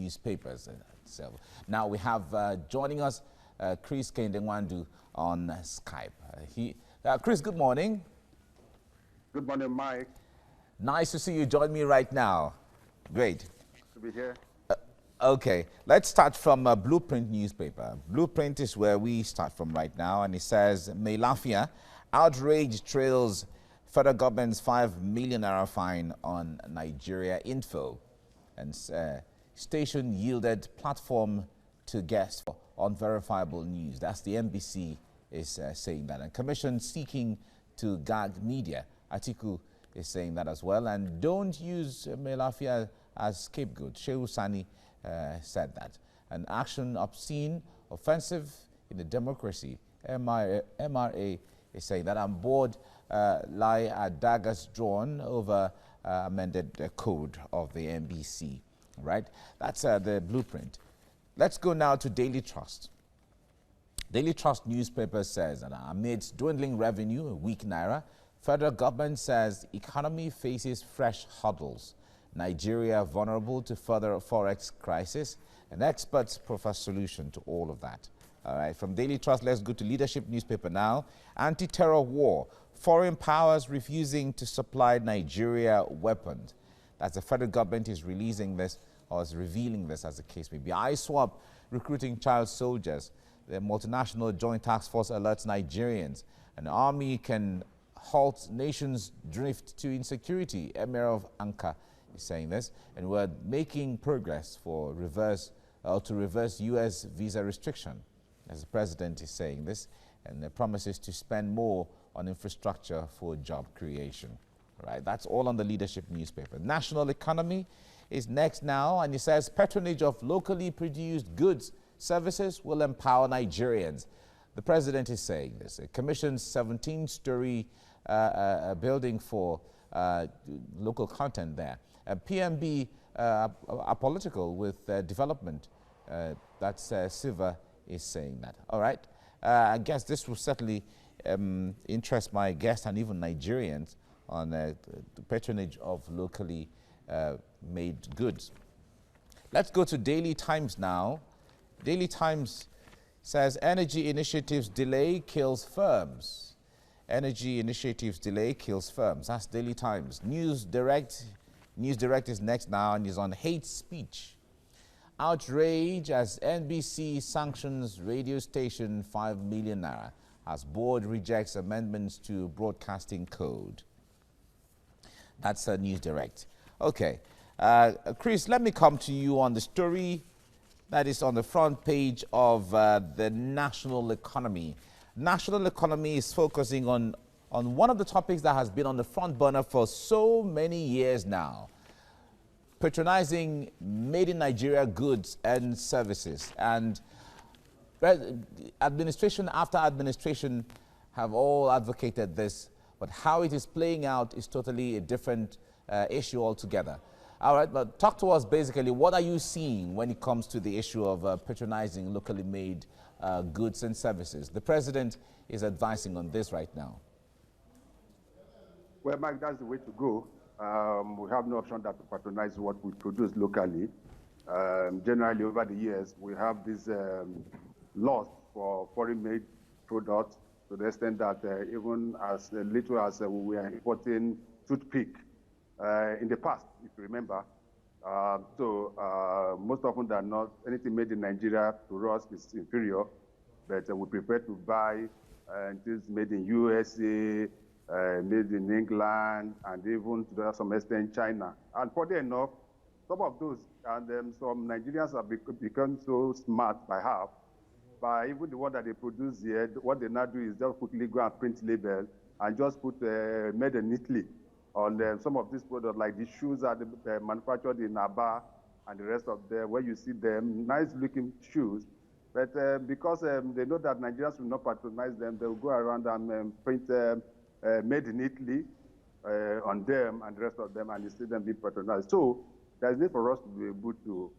newspapers. So now we have joining us Chris Kende-Nwandu on Skype. Chris, good morning. Good morning, Mike. Nice to see you join me right now. Great. To be here. Okay, let's start from Blueprint newspaper. Blueprint is where we start from right now, and it says, May Lafia, outrage trails federal government's 5 million naira fine on Nigeria Info. And station yielded platform to guests for unverifiable news. That's the NBC is saying that. And commission seeking to gag media. Atiku is saying that as well. And don't use May Lafia as scapegoat. Shehu Sani said that. An action obscene, offensive in the democracy. MRA is saying that on board lie daggers drawn over amended code of the NBC. Right? That's the Blueprint. Let's go now to Daily Trust. Daily Trust newspaper says that amidst dwindling revenue, a weak naira, federal government says economy faces fresh hurdles. Nigeria vulnerable to further forex crisis, and experts profess solution to all of that. All right, from Daily Trust, let's go to Leadership newspaper now. Anti-terror war, foreign powers refusing to supply Nigeria weapons. That's the federal government is releasing this, or is revealing this as the case may be. ISWAP recruiting child soldiers. The multinational joint task force alerts Nigerians. An army can halt nation's drift to insecurity. Emir of Ankara is saying this, and we're making progress for to reverse U.S. visa restriction, as the president is saying this, and the promises to spend more on infrastructure for job creation. Right, that's all on the Leadership newspaper. National Economy is next now, and it says patronage of locally produced goods, services will empower Nigerians. The president is saying this. It commissions 17-story building for local content there. PMB apolitical with development. That's Siva is saying that. All right. I guess this will certainly interest my guests and even Nigerians on the patronage of locally made goods. Let's go to Daily Times now. Daily Times says energy initiatives delay kills firms. Energy initiatives delay kills firms. That's Daily Times. News Direct is next now and is on hate speech. Outrage as NBC sanctions radio station 5 million naira as board rejects amendments to broadcasting code. That's News Direct. Okay. Chris, let me come to you on the story that is on the front page of the National Economy. National Economy is focusing on one of the topics that has been on the front burner for so many years now, patronizing made in Nigeria goods and services. And administration after administration have all advocated this, but how it is playing out is totally a different issue altogether. All right, but talk to us basically, what are you seeing when it comes to the issue of patronizing locally made goods and services? The president is advising on this right now. Well, Mike, that's the way to go. We have no option that to patronize what we produce locally. Generally, over the years, we have this loss for foreign-made products to the extent that even as little as we are importing toothpick in the past, if you remember. Most often than not, anything made in Nigeria to us is inferior, but we prefer to buy things made in USA, made in England, and even to some extent China. And funny enough, some of those, and some Nigerians have become so smart by half, by even the one that they produce here, what they now do is just quickly go and print label and just put made in Italy on some of these products, like the shoes are manufactured in Aba and the rest of them, where you see them, nice looking shoes, but because they know that Nigerians will not patronize them, they will go around and print made in Italy on them and the rest of them, and you see them being patronized. So there's need for us to be able to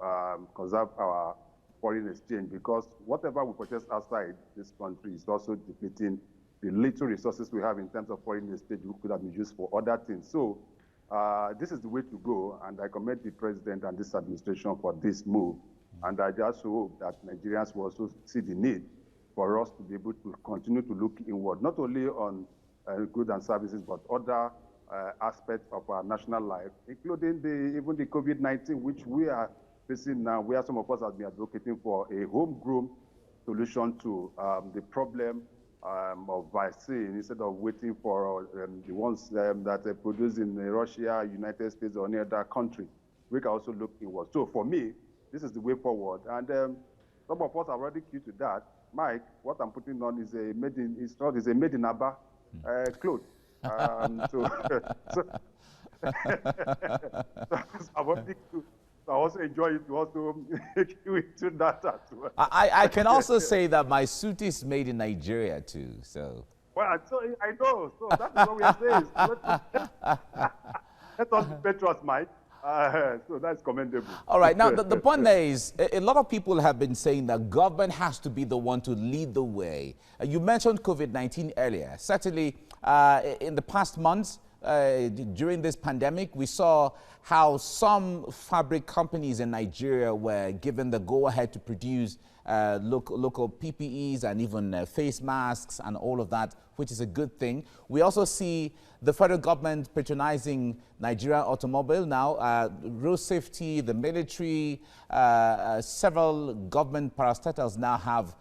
conserve our foreign exchange, because whatever we purchase outside this country is also depleting the little resources we have in terms of foreign exchange, which could have been used for other things. So This is the way to go, and I commend the president and this administration for this move. And I just hope that Nigerians will also see the need for us to be able to continue to look inward, not only on goods and services, but other aspects of our national life, including even the COVID-19, which we are facing now, where some of us have been advocating for a homegrown solution to the problem of vaccine, instead of waiting for the ones that are produced in Russia, United States, or any other country. We can also look inward. So for me, this is the way forward. And some of us are already key to that. Mike, what I'm putting on is a made in Aba cloth. So I want to also enjoy it to also make you into that as well. I can also say that my suit is made in Nigeria too. So. Well, so I know. So that's what we are saying. Let us be patriots, Mike. So that's commendable. All right. Now, the point there is, a lot of people have been saying that government has to be the one to lead the way. You mentioned COVID-19 earlier. Certainly, in the past months, during this pandemic, we saw how some fabric companies in Nigeria were given the go-ahead to produce local PPEs and even face masks and all of that, which is a good thing. We also see the federal government patronizing Nigerian automobile now, road safety, the military, several government parastatals now have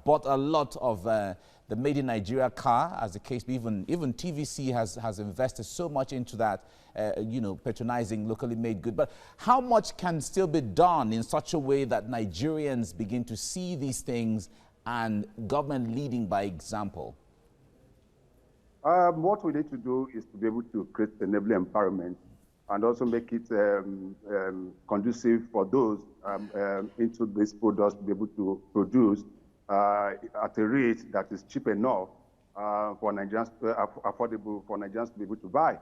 bought a lot of the Made in Nigeria car, as the case be. Even TVC has invested so much into that, patronizing locally made good. But how much can still be done in such a way that Nigerians begin to see these things and government leading by example? What we need to do is to be able to create enabling empowerment and also make it conducive for those into these products to be able to produce at a rate that is cheap enough for Nigerians, affordable for Nigerians to be able to buy.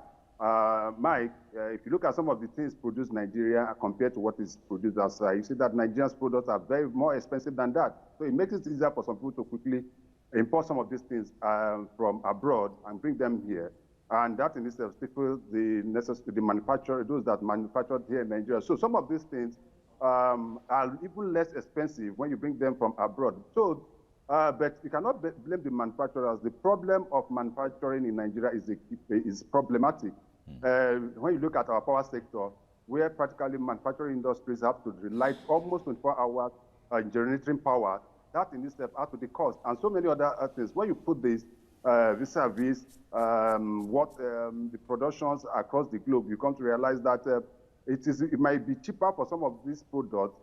Mike, if you look at some of the things produced in Nigeria compared to what is produced outside, you see that Nigeria's products are very more expensive than that. So it makes it easier for some people to quickly import some of these things from abroad and bring them here. And that in itself stifles the manufacturer, those that manufactured here in Nigeria. So some of these things are even less expensive when you bring them from abroad. So, but you cannot blame the manufacturers. The problem of manufacturing in Nigeria is problematic. When you look at our power sector, where practically manufacturing industries have to rely almost 24 hours in generating power, that in itself adds to the cost. And so many other things. When you put this vis-a-vis the productions across the globe, you come to realize that it might be cheaper for some of these products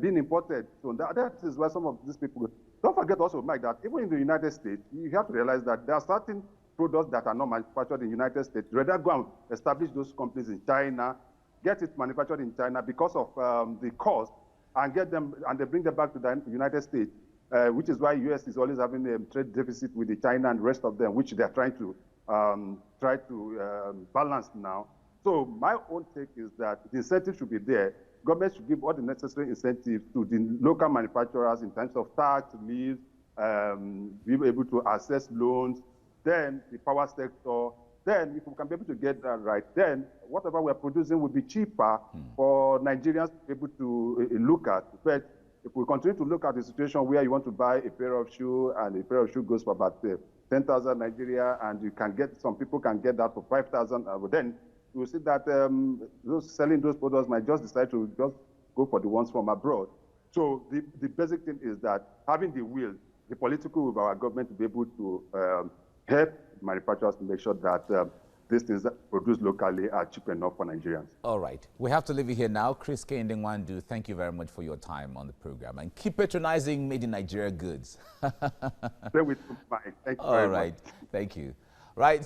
being imported. So that is where some of these people go. Don't forget also, Mike, that even in the United States, you have to realize that there are certain products that are not manufactured in the United States. Rather go and establish those companies in China, get it manufactured in China because of the cost, and get them, and they bring them back to the United States, which is why U.S. is always having a trade deficit with the China and the rest of them, which they are trying to balance now. So my own take is that the incentive should be there. Government should give all the necessary incentives to the local manufacturers in terms of tax, leaves, be able to access loans, then the power sector. Then if we can be able to get that right, then whatever we're producing will be cheaper for Nigerians to be able to look at. But if we continue to look at the situation where you want to buy a pair of shoes and a pair of shoes goes for about 10,000 Nigeria, and you can get, some people can get that for 5,000, then you will see that those selling those products might just decide to just go for the ones from abroad. So the basic thing is that having the will, the political will of our government to be able to help manufacturers to make sure that these things that produced locally are cheap enough for Nigerians. All right. We have to leave it here now. Chris Kehinde-Nwandu, thank you very much for your time on the program. And keep patronizing Made in Nigeria goods. Stay with you, Mike. Thank you very much. All right. Thank you. Right.